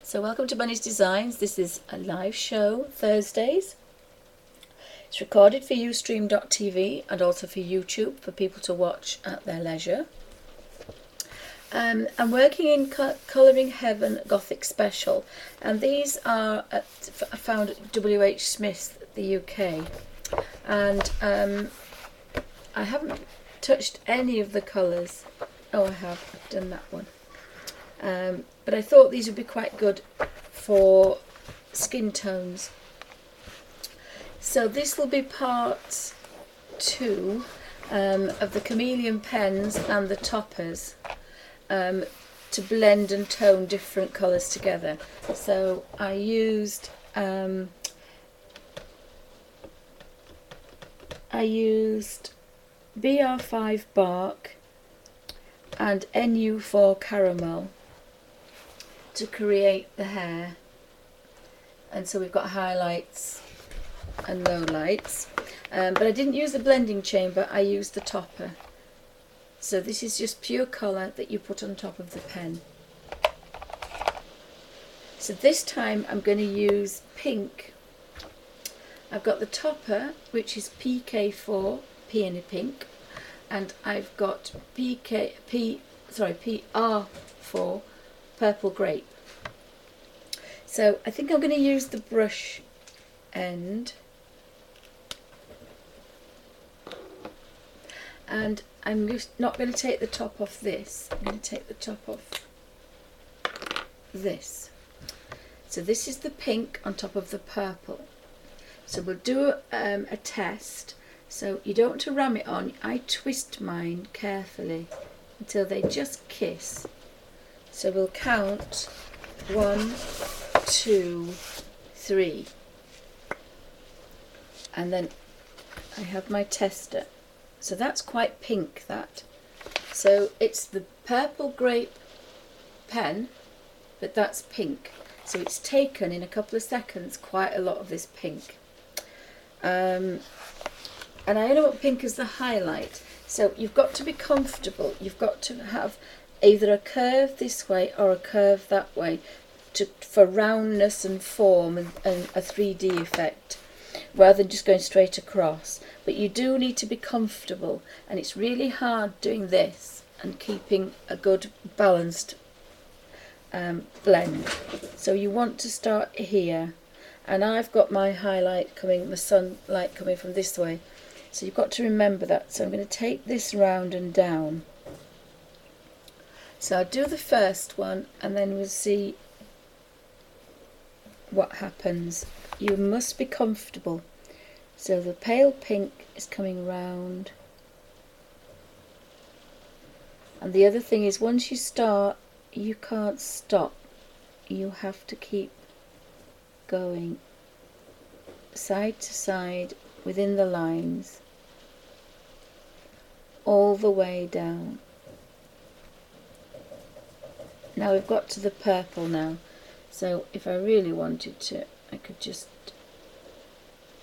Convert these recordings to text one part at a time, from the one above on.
So welcome to Bunny's Designs. This is a live show Thursdays. It's recorded for Ustream.tv and also for YouTube for people to watch at their leisure. I'm working in Colouring Heaven Gothic Special, and these are found at WH Smith, the UK. And I haven't touched any of the colours. Oh, I have. I've done that one. But I thought these would be quite good for skin tones. So this will be part 2 of the Chameleon pens and the toppers to blend and tone different colours together. So I used BR5 bark and NU4 caramel to create the hair, and so we've got highlights and lowlights, but I didn't use the blending chamber, I used the topper. So this is just pure colour that you put on top of the pen. So this time I'm going to use pink. I've got the topper, which is PK4 peony pink, and I've got PR4 purple grape. So I think I'm going to use the brush end, and I'm just not going to take the top off this. I'm going to take the top off this. So this is the pink on top of the purple. So we'll do a test. So you don't want to ram it on. I twist mine carefully until they just kiss. So we'll count 1, 2, 3, and then I have my tester. So that's quite pink, that. So it's the purple grape pen, but that's pink. So it's taken in a couple of seconds quite a lot of this pink. And I only want pink as the highlight. So you've got to be comfortable. You've got to have either a curve this way or a curve that way for roundness and form and a 3D effect, rather than just going straight across. But you do need to be comfortable, and it's really hard doing this and keeping a good balanced blend. So you want to start here, and I've got my highlight coming, the sunlight coming from this way, so you've got to remember that. So I'm going to take this round and down. So I'll do the first one and then we'll see what happens. You must be comfortable. So the pale pink is coming round. And the other thing is, once you start, you can't stop. You have to keep going side to side within the lines all the way down. Now we've got to the purple now, so if I really wanted to, I could just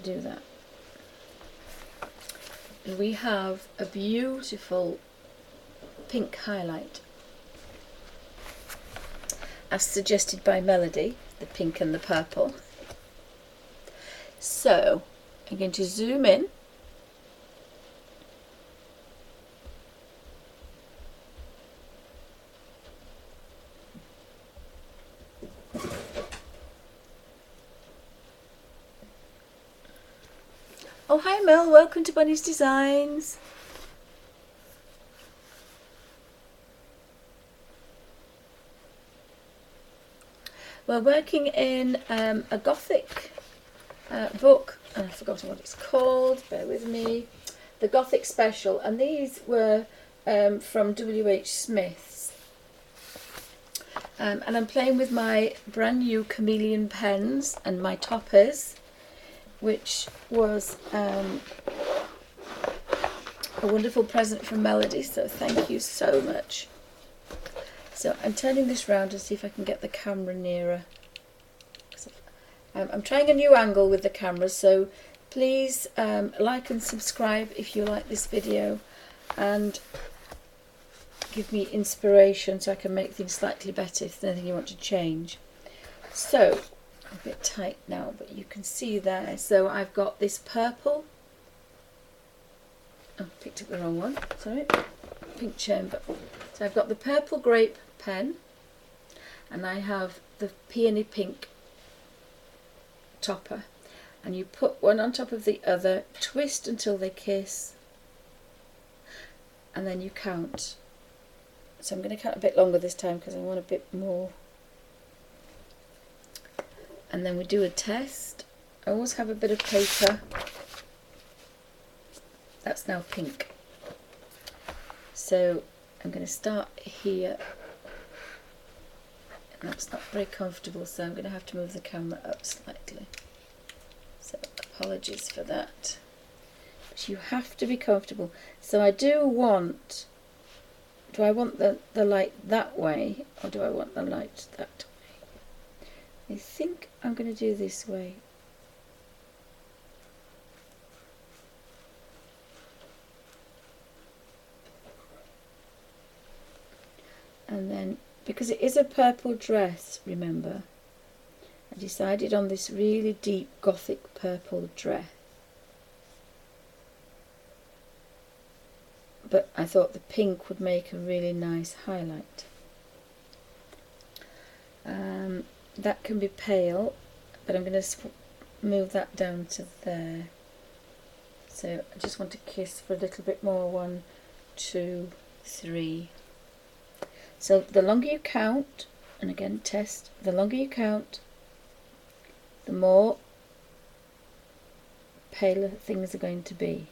do that. And we have a beautiful pink highlight, as suggested by Melody, the pink and the purple. So I'm going to zoom in. Oh, hi Mel, welcome to Bunny's Designs. We're working in a Gothic book, and I've forgotten what it's called, bear with me, the Gothic Special, and these were from WH Smith's. And I'm playing with my brand new Chameleon pens and my toppers, which was a wonderful present from Melody, so thank you so much. So I'm turning this round to see if I can get the camera nearer. I'm trying a new angle with the camera, so please like and subscribe if you like this video, and give me inspiration so I can make things slightly better if there's anything you want to change. So, a bit tight now, but you can see there. So I've got this purple. Oh, picked up the wrong one. Sorry. Pink chamber. So I've got the purple grape pen, and I have the peony pink topper. And you put one on top of the other, twist until they kiss, and then you count. So I'm going to count a bit longer this time because I want a bit more. And then we do a test. I always have a bit of paper. That's now pink. So I'm going to start here. And that's not very comfortable, so I'm going to have to move the camera up slightly. So apologies for that. But you have to be comfortable. So I do I want the light that way, or do I want the light that way? I think I'm going to do this way. And then, because it is a purple dress, remember, I decided on this really deep Gothic purple dress. But I thought the pink would make a really nice highlight. That can be pale, but I'm going to move that down to there. So I just want to kiss for a little bit more. 1, 2, 3. So the longer you count, and again test, the longer you count, the more paler things are going to be.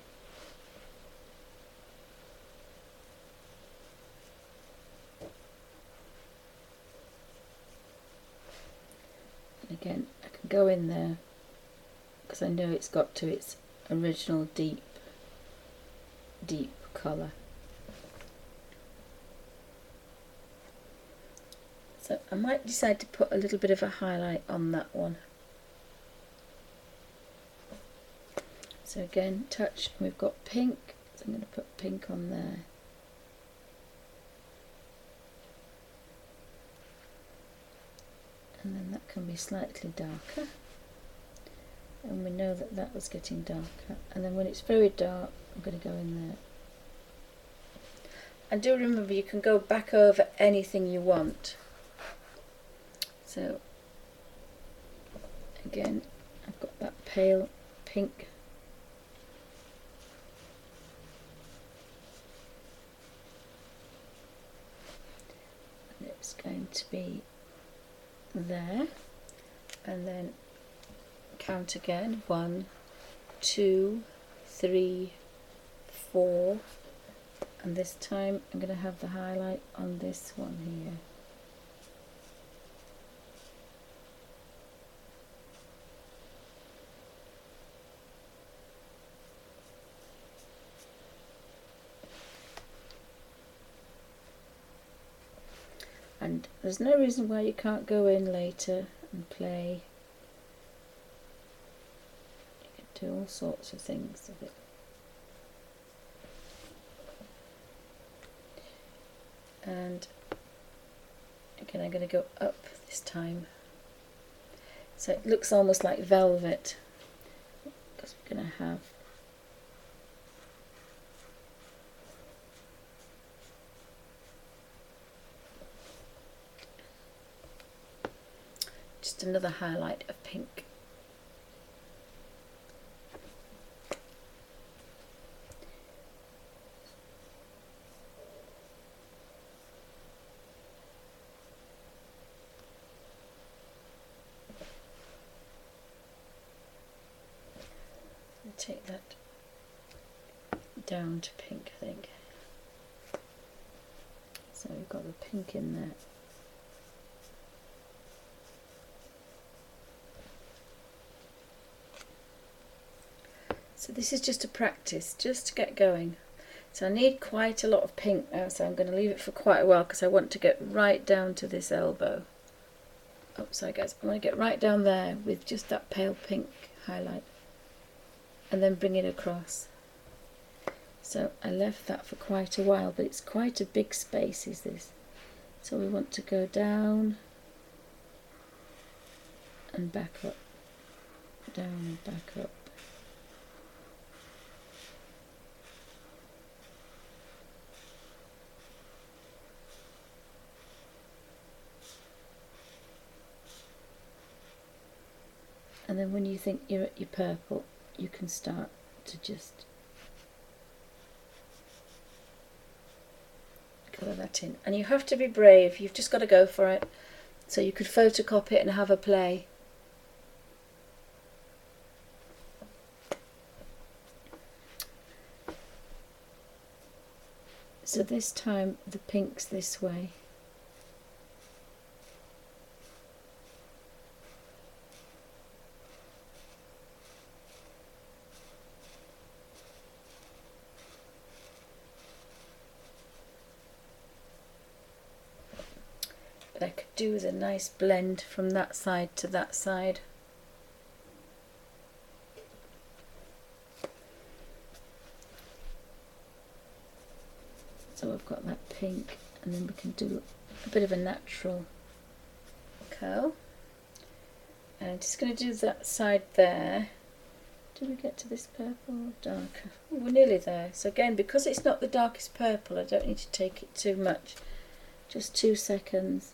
Again, I can go in there because I know it's got to its original deep colour. So I might decide to put a little bit of a highlight on that one. So again, touch, and we've got pink, so I'm going to put pink on there. And then that can be slightly darker, and we know that that was getting darker, and then when it's very dark I'm going to go in there. And do remember, you can go back over anything you want. So again, I've got that pale pink, and it's going to be there, and then count again. 1, 2, 3, 4, and this time I'm going to have the highlight on this one here. And there's no reason why you can't go in later and play. You can do all sorts of things with it. And again, I'm going to go up this time. So it looks almost like velvet, because we're going to have just another highlight of pink. I'll take that down to pink, I think. So we've got the pink in there. So this is just a practice, just to get going. So I need quite a lot of pink now, so I'm going to leave it for quite a while because I want to get right down to this elbow. Oh, sorry guys, I want to get right down there with just that pale pink highlight, and then bring it across. So I left that for quite a while, but it's quite a big space, is this. So we want to go down and back up, down and back up. And then when you think you're at your purple, you can start to just colour that in. And you have to be brave, you've just got to go for it. So you could photocopy it and have a play. So this time the pink's this way. But I could do with a nice blend from that side to that side. So I've got that pink, and then we can do a bit of a natural curl. And I'm just going to do that side there. Do we get to this purple or darker? Oh, we're nearly there. So again, because it's not the darkest purple, I don't need to take it too much. Just 2 seconds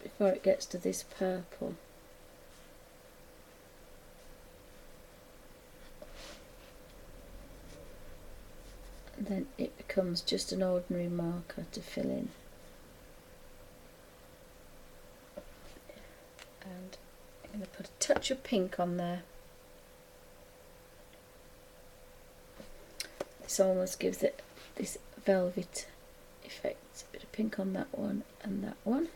before it gets to this purple. And then it becomes just an ordinary marker to fill in. And I'm going to put a touch of pink on there. This almost gives it this velvet effect. A bit of pink on that one and that one.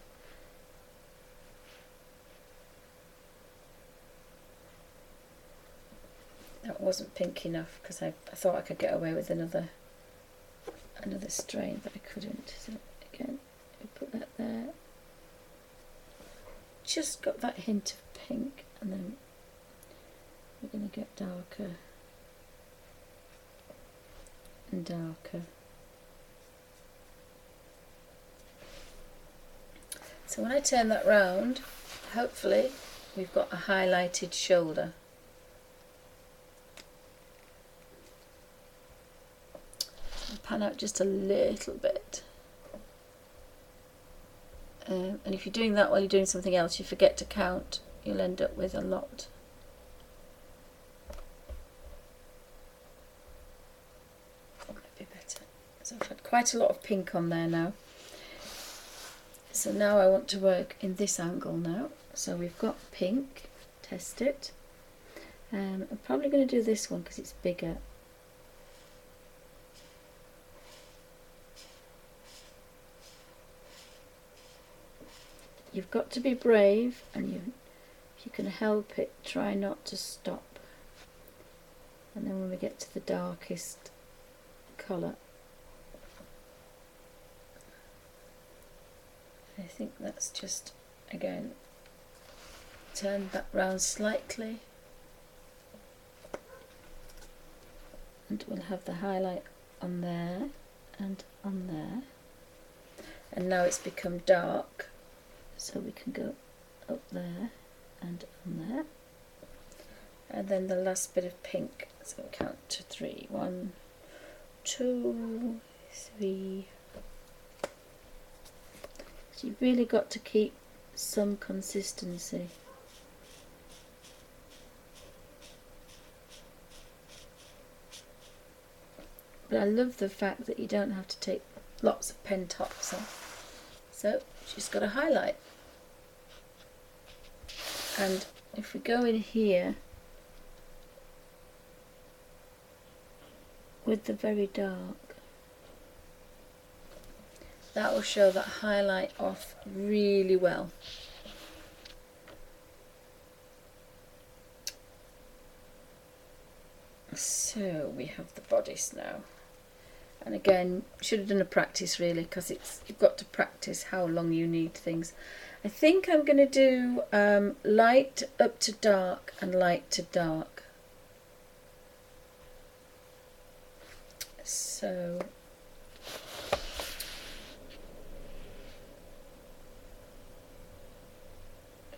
That wasn't pink enough because I thought I could get away with another strain, but I couldn't. So again, we put that there. Just got that hint of pink, and then we're going to get darker and darker. So when I turn that round, hopefully we've got a highlighted shoulder. I'll pan out just a little bit. And if you're doing that while you're doing something else, you forget to count, you'll end up with a lot. That might be better. So I've had quite a lot of pink on there now. So now I want to work in this angle now. So we've got pink, test it. I'm probably going to do this one because it's bigger. You've got to be brave, and if you can help it, try not to stop. And then when we get to the darkest colour, I think that's just, again, turn that round slightly, and we'll have the highlight on there and on there. And now it's become dark, so we can go up there and on there. And then the last bit of pink, so we count to 3. 1, 2, 3. So you've really got to keep some consistency. But I love the fact that you don't have to take lots of pen tops off. So she's got a highlight. And if we go in here with the very dark, that will show that highlight off really well. So we have the bodice now. And again, should have done a practice really, because you've got to practice how long you need things. I think I'm going to do light up to dark and light to dark. So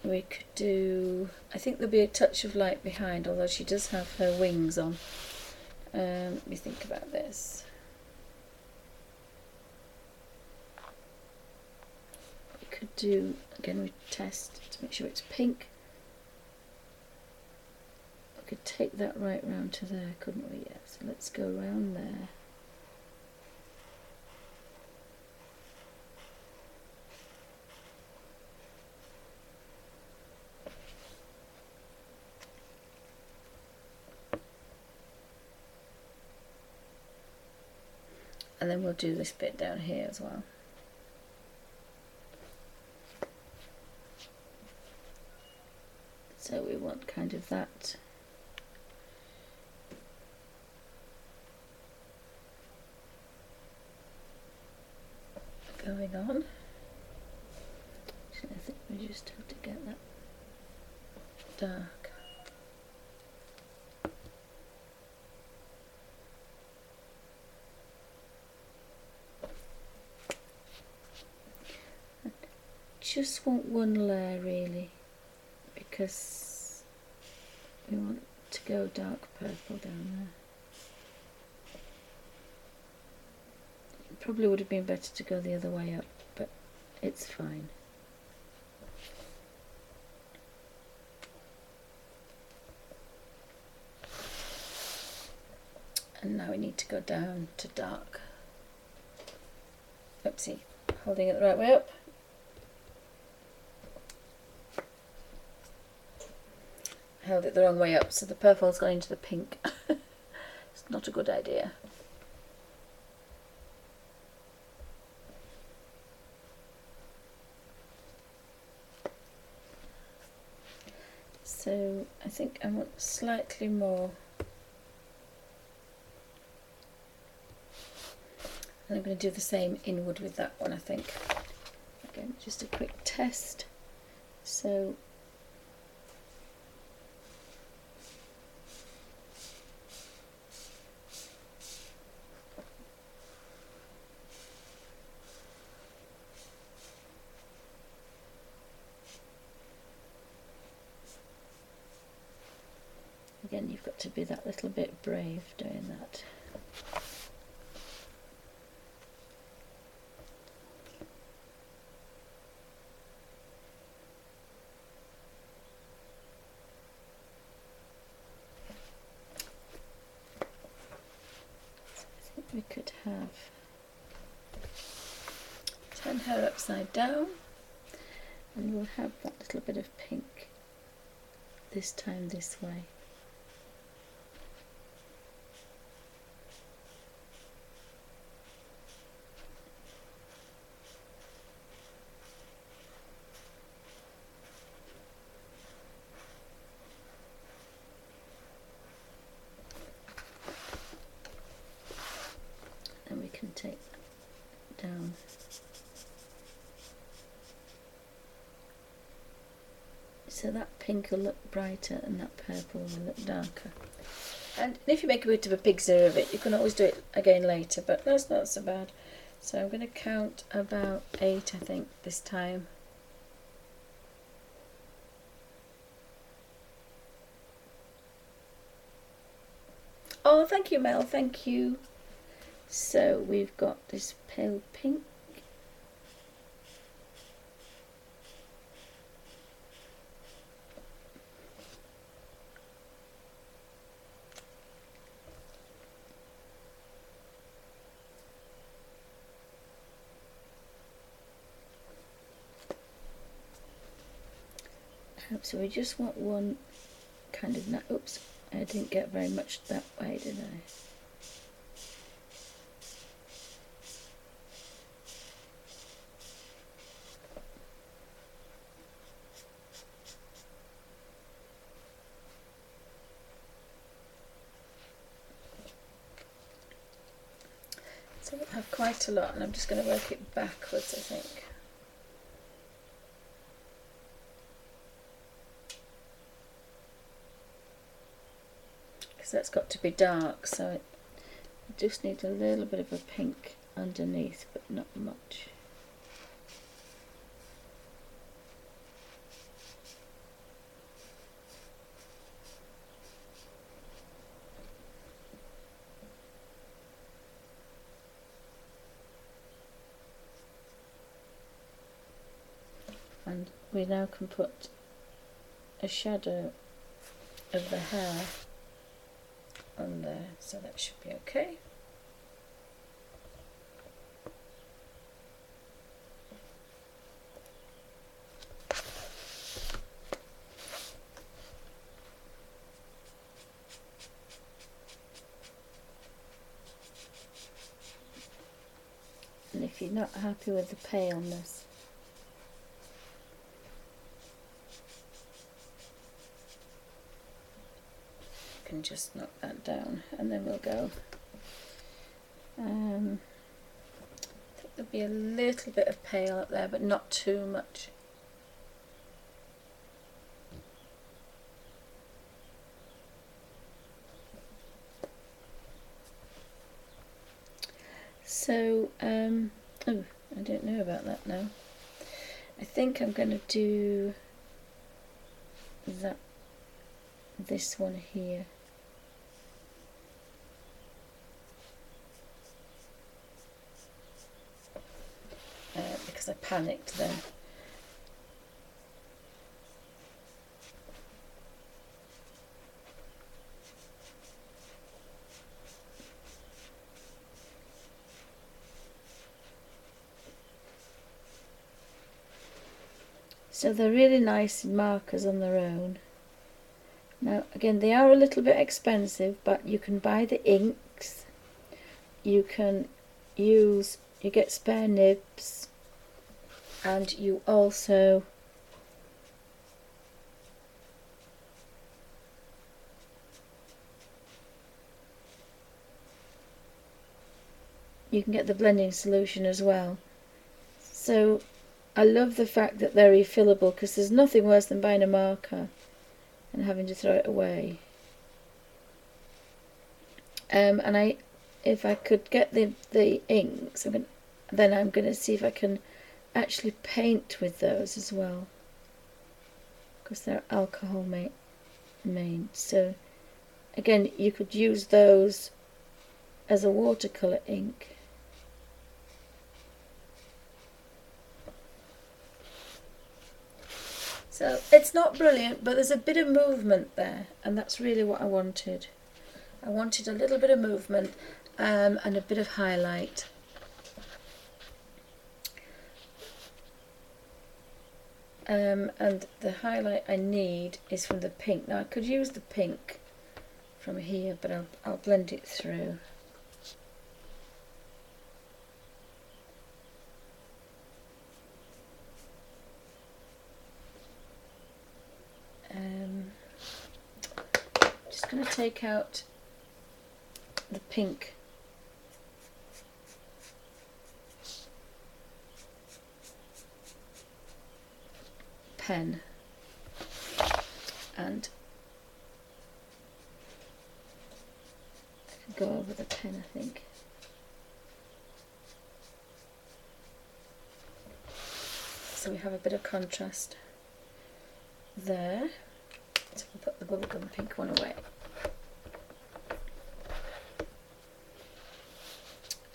we could do, I think there'll be a touch of light behind, although she does have her wings on. Let me think about this. We could do, again we test to make sure it's pink. We could take that right round to there, couldn't we? Yeah, so let's go round there. And then we'll do this bit down here as well. So we want kind of that going on. Actually, I think we just have to get that dark. Just want one layer really, because we want to go dark purple down there. It probably would have been better to go the other way up, but it's fine. And now we need to go down to dark. Oopsie, holding it the right way up. Held it the wrong way up, so the purple's gone into the pink. It's not a good idea. So I think I want slightly more. And I'm going to do the same inward with that one, I think. Again, just a quick test. So again, you've got to be that little bit brave doing that. So I think we could have turn her upside down, and we'll have that little bit of pink this time this way. And we can take that down. So that pink will look brighter and that purple will look darker. And if you make a bit of a picture of it, you can always do it again later, but that's not so bad. So I'm going to count about 8, I think, this time. Oh, thank you, Mel, thank you. So we've got this pale pink. So we just want one kind of, oops, I didn't get very much that way, did I? So I have quite a lot, and I'm just going to work it backwards, I think. Because that's got to be dark, so it just needs a little bit of a pink underneath, but not much. we now can put a shadow of the hair on there, so that should be okay. And if you're not happy with the paleness, you can just knock that down, and then we'll go. I think there'll be a little bit of pale up there, but not too much. So, oh, I don't know about that now. I think I'm going to do this one here. Because I panicked then. So they're really nice markers on their own. Now again, they are a little bit expensive, but you can buy the inks. You can you get spare nibs, and you also you can get the blending solution as well. So I love the fact that they're refillable, because there's nothing worse than buying a marker and having to throw it away. And if I could get the inks, then I'm going to see if I can actually paint with those as well, because they're alcohol made. So again, you could use those as a watercolour ink. So it's not brilliant, but there's a bit of movement there, and that's really what I wanted. I wanted a little bit of movement and a bit of highlight. And the highlight I need is from the pink. Now I could use the pink from here, but I'll blend it through. Just going to take out the pink pen, and I can go over the pen, I think. So we have a bit of contrast there. So we'll put the bubblegum pink one away.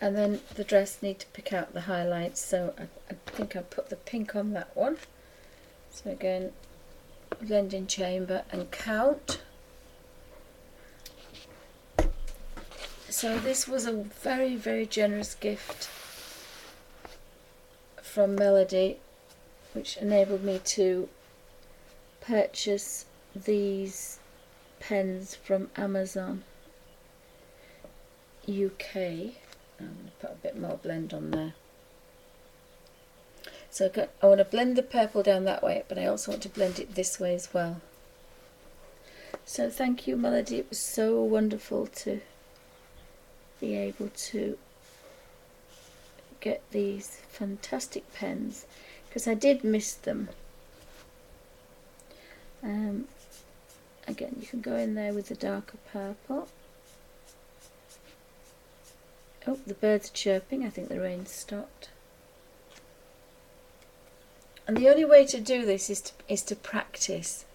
And then the dress need to pick out the highlights, so I think I'll put the pink on that one. So again, blend in chamber and count. So this was a very, very generous gift from Melody, which enabled me to purchase these pens from Amazon UK. I'm going to put a bit more blend on there. So I want to blend the purple down that way, but I also want to blend it this way as well. So thank you, Melody. It was so wonderful to be able to get these fantastic pens, because I did miss them. Again, you can go in there with the darker purple. Oh, the birds are chirping. I think the rain's stopped. And the only way to do this is to practice.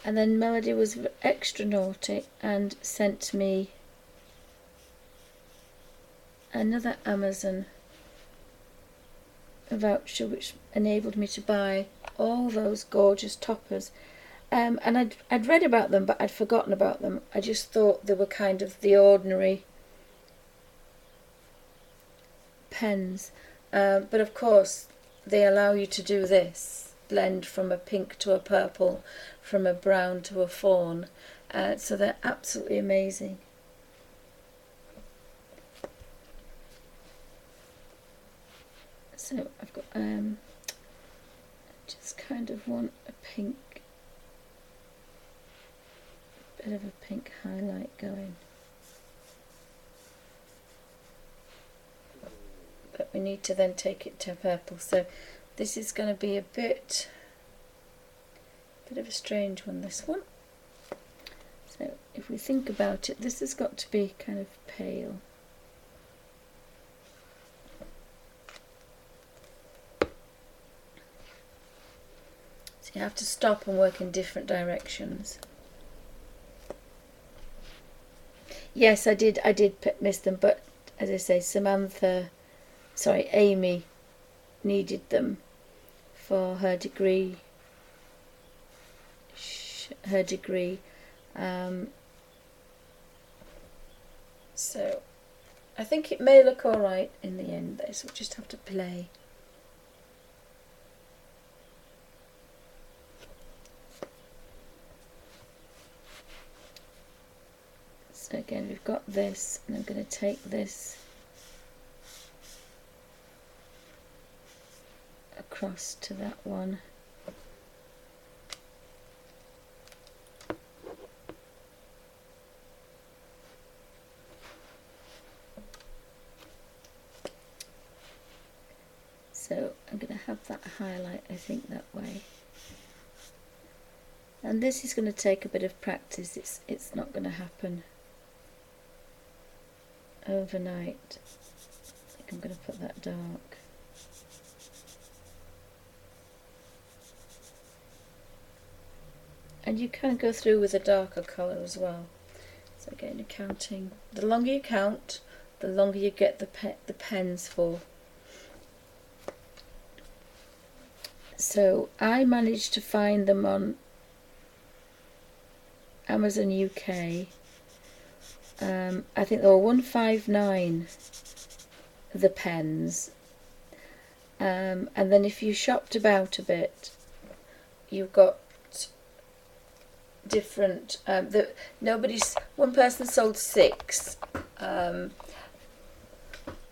And then Melody was extra naughty and sent me another Amazon voucher which enabled me to buy all those gorgeous toppers. And I'd read about them, but I'd forgotten about them. I just thought they were kind of the ordinary pens. But of course, they allow you to do this. Blend from a pink to a purple, from a brown to a fawn. So they're absolutely amazing. So I've got, I just kind of want a pink, bit of a pink highlight going. But we need to then take it to purple. So this is going to be a bit of a strange one, this one. So if we think about it, this has got to be kind of pale. So you have to stop and work in different directions. Yes, I did miss them, but as I say, Amy needed them for her degree. So I think it may look alright in the end. This we'll just have to play. So again, we've got this, and I'm going to take this across to that one. So I'm going to have that highlight, I think, that way. And this is going to take a bit of practice. It's not going to happen overnight. I think I'm going to put that dark. And you can go through with a darker colour as well. So again, you're counting. The longer you count, the longer you get the pens for. So I managed to find them on Amazon UK. I think they were £1.59 the pens, and then if you shopped about a bit, you've got different. One person sold 6, and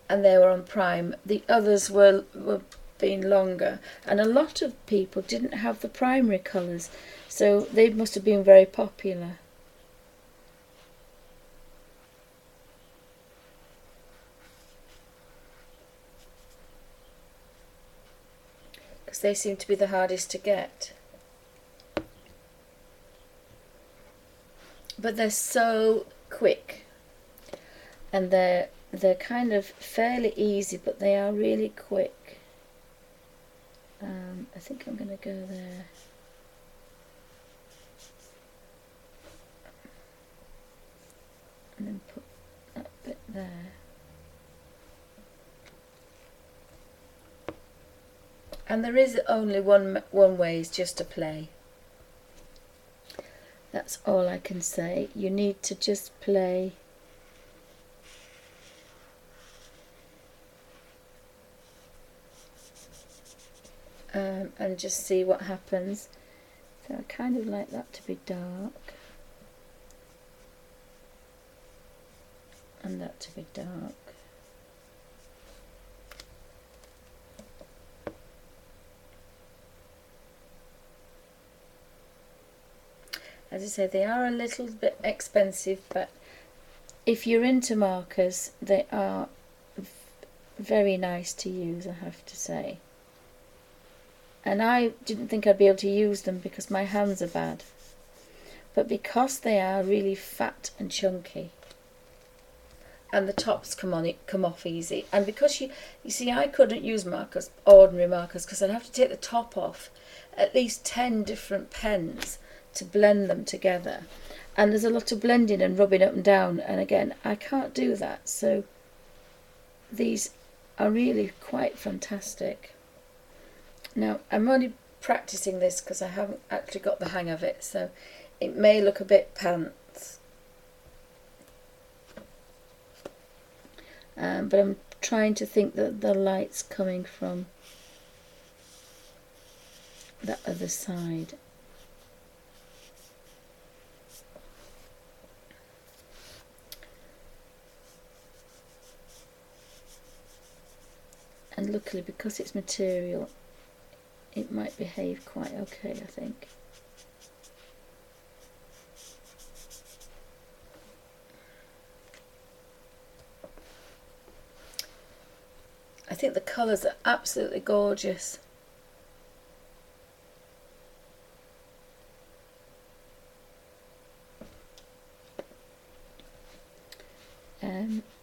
they were on Prime. The others were being longer, and a lot of people didn't have the primary colours, so they must have been very popular. Because they seem to be the hardest to get. But they're so quick, and they're kind of fairly easy, but they are really quick. I think I'm going to go there. And then put that bit there. And there is only one way, is just to play. That's all I can say. You need to just play. And just see what happens. So I kind of like that to be dark. And that to be dark. As I say, they are a little bit expensive, but if you're into markers, they are very nice to use, I have to say. And I didn't think I'd be able to use them because my hands are bad. But because they are really fat and chunky, and the tops come off easy, and because you see, I couldn't use markers, ordinary markers, because I'd have to take the top off at least 10 different pens to blend them together. And there's a lot of blending and rubbing up and down, and again, I can't do that, so these are really quite fantastic. Now, I'm only practicing this because I haven't actually got the hang of it, so it may look a bit pants. But I'm trying to think that the light's coming from that other side. And luckily, because it's material, it might behave quite okay, I think. I think the colours are absolutely gorgeous.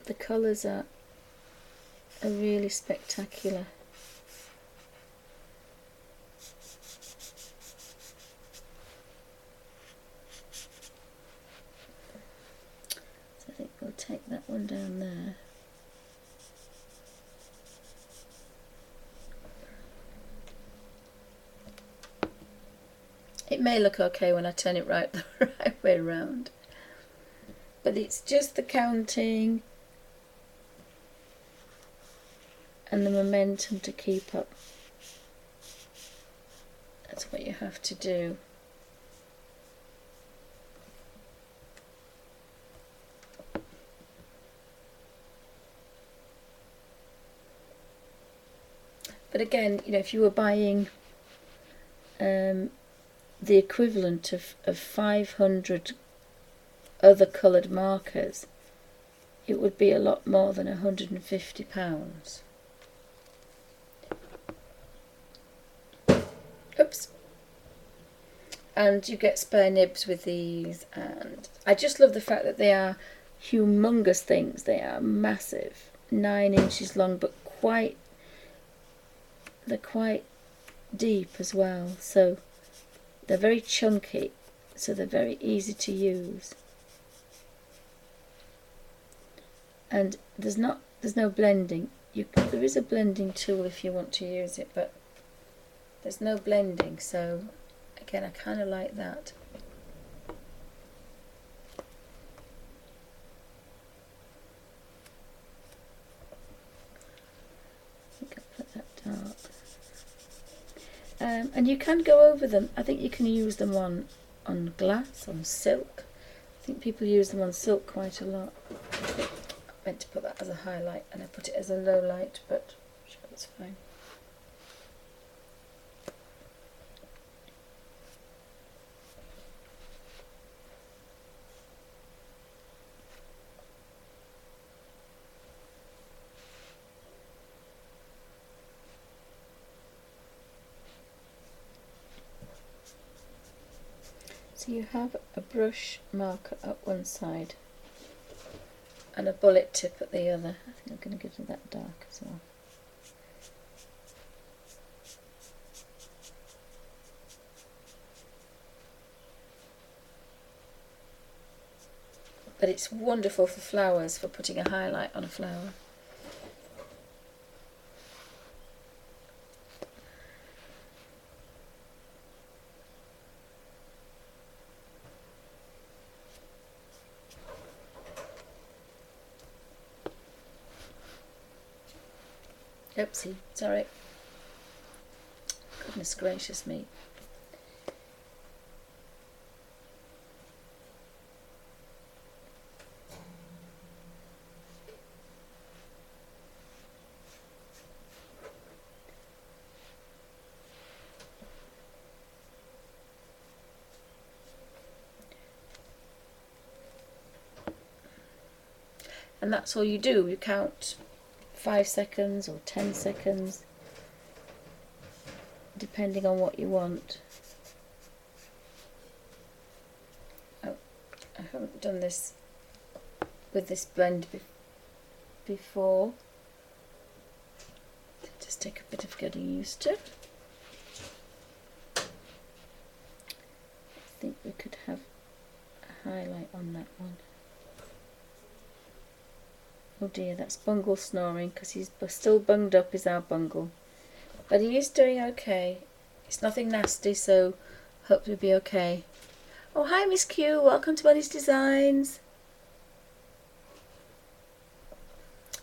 The colours are really spectacular. So I think we'll take that one down there. It may look okay when I turn it right the right way around, but it's just the counting and the momentum to keep up. That's what you have to do. But again, you know, if you were buying the equivalent of 500 other coloured markers, it would be a lot more than £150. Oops. And you get spare nibs with these, and I just love the fact that they are humongous things. They are massive, 9 inches long, but they're quite deep as well, so they're very chunky, so they're very easy to use. And there's no blending. There is a blending tool if you want to use it, but there's no blending, so again, I kind of like that. I think I'll put that dark. And you can go over them. I think you can use them on glass, on silk. I think people use them on silk quite a lot. I meant to put that as a highlight and I put it as a low light, but I'm sure it's fine. So you have a brush marker at one side and a bullet tip at the other. I think I'm going to give it that dark as well. But it's wonderful for flowers, for putting a highlight on a flower. Oopsie, sorry. Goodness gracious me. And that's all you do. You count 5 seconds or 10 seconds, depending on what you want. Oh, I haven't done this with this blend before. Just take a bit of getting used to. I think we highlight on that one. Oh dear, that's Bungle snoring because he's still bunged up, is our Bungle. But he is doing okay. It's nothing nasty, so hopefully he'll be okay. Oh, hi Miss Q, welcome to Bunny's Designs.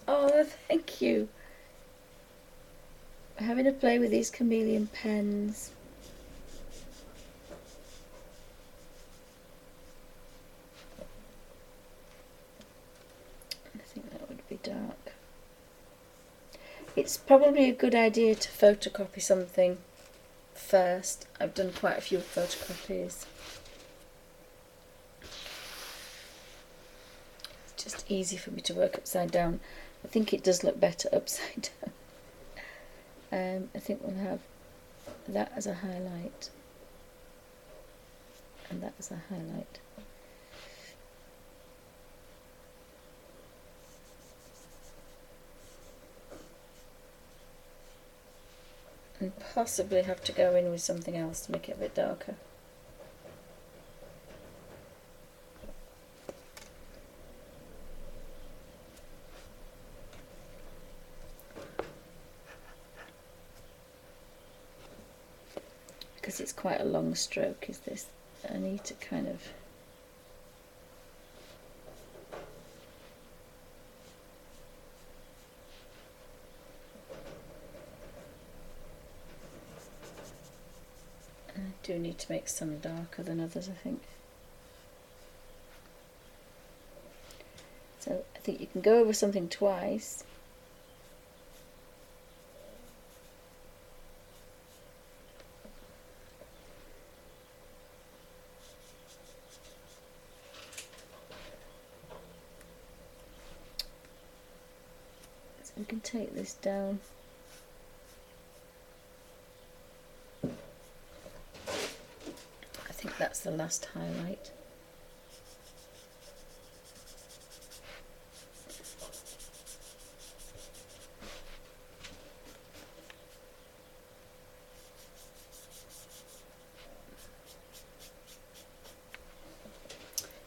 Oh, thank you. We're having a play with these Chameleon pens. I think that would be dark. It's probably a good idea to photocopy something first. I've done quite a few photocopies. It's just easy for me to work upside down. I think it does look better upside down. I think we'll have that as a highlight and that as a highlight. And possibly have to go in with something else to make it a bit darker. Because it's quite a long stroke, is this? I need to kind of... I do need to make some darker than others, I think. So I think you can go over something twice. So we can take this down. I think that's the last highlight.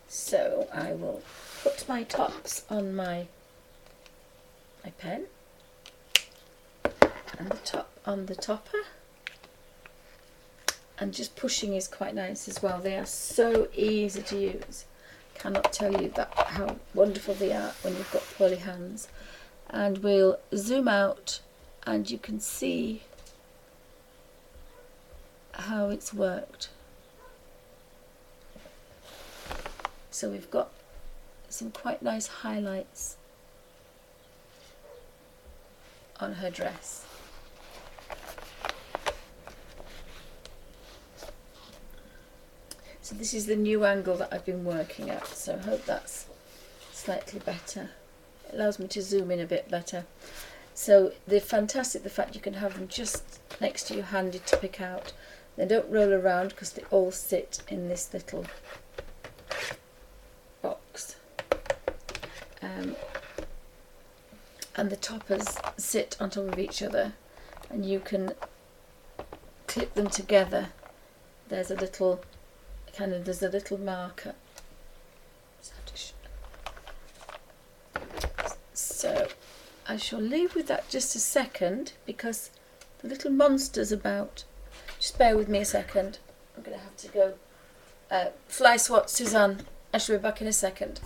So I will put my tops on my pen and the top on the topper, and just pushing is quite nice as well. They are so easy to use. Cannot tell you that how wonderful they are when you've got poorly hands. And we'll zoom out and you can see how it's worked. So we've got some quite nice highlights on her dress. So this is the new angle that I've been working at, so I hope that's slightly better. It allows me to zoom in a bit better. So they're fantastic, the fact you can have them just next to you, handy to pick out. They don't roll around because they all sit in this little box. And the toppers sit on top of each other, and you can clip them together. There's a little marker. So I shall leave with that just a second because the little monster's about. Just bear with me a second. I'm going to have to go fly swat Suzanne. I shall be back in a second.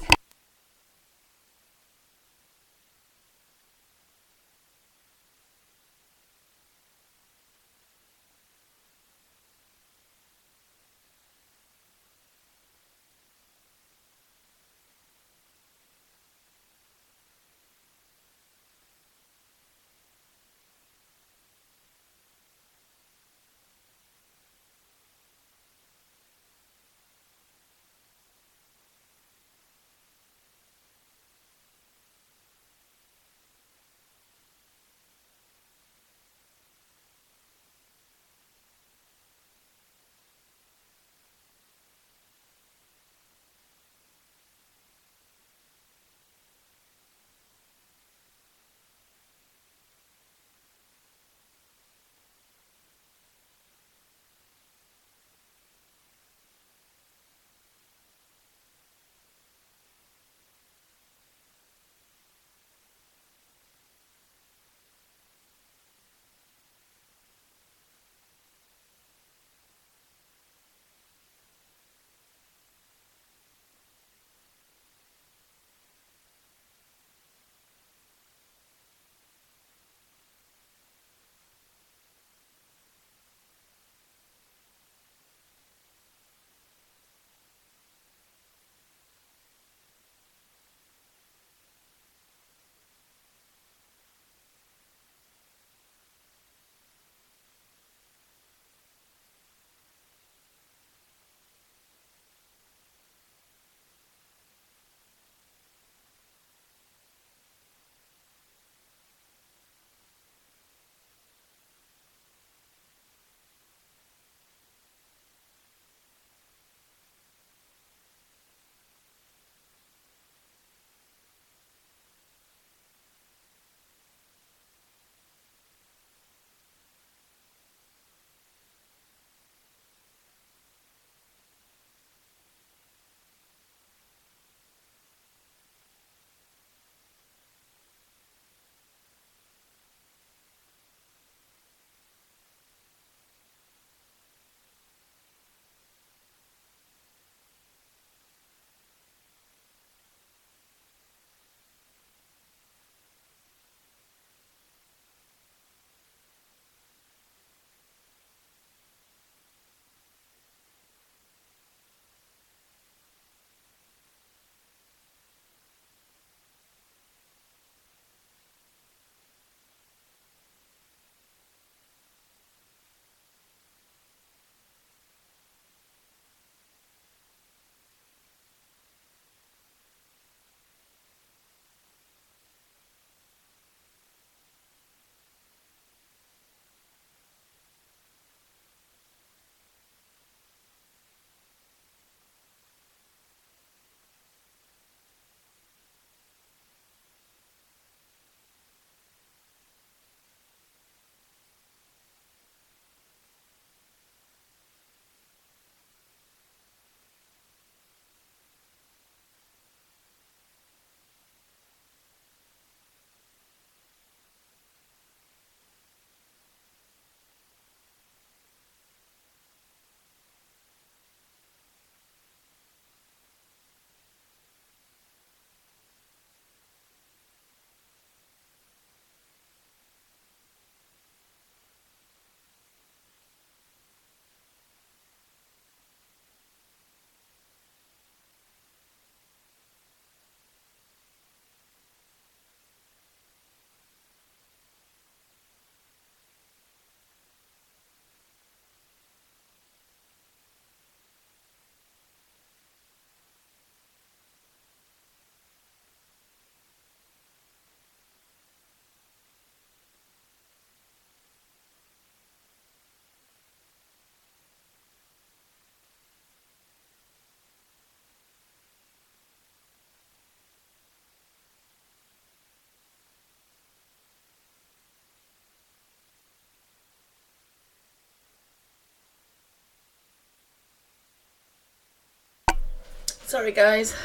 Sorry guys.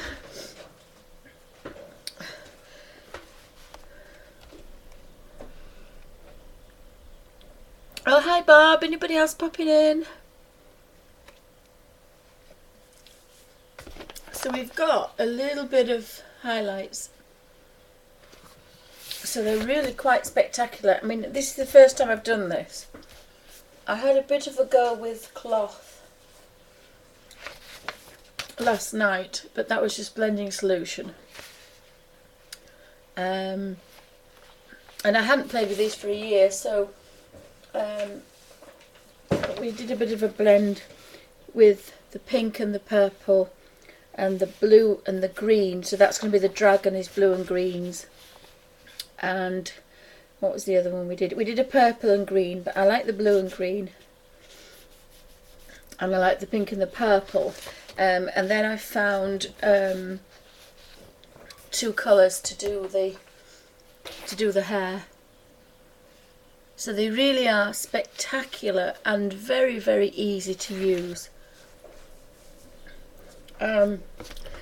Oh hi Bob, anybody else popping in? So we've got a little bit of highlights. So they're really quite spectacular. I mean, this is the first time I've done this. I had a bit of a go with cloth last night, but that was just blending solution. And I hadn't played with these for a year, so we did a bit of a blend with the pink and the purple and the blue and the green. So that's going to be the dragon is blue and greens. And what was the other one we did? We did a purple and green, but I like the blue and green. And I like the pink and the purple. And then I found two colours to do the hair. So they really are spectacular and very, very easy to use.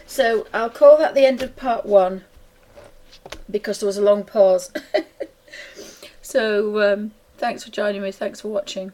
So I'll call that the end of part 1 because there was a long pause. So thanks for joining me, thanks for watching.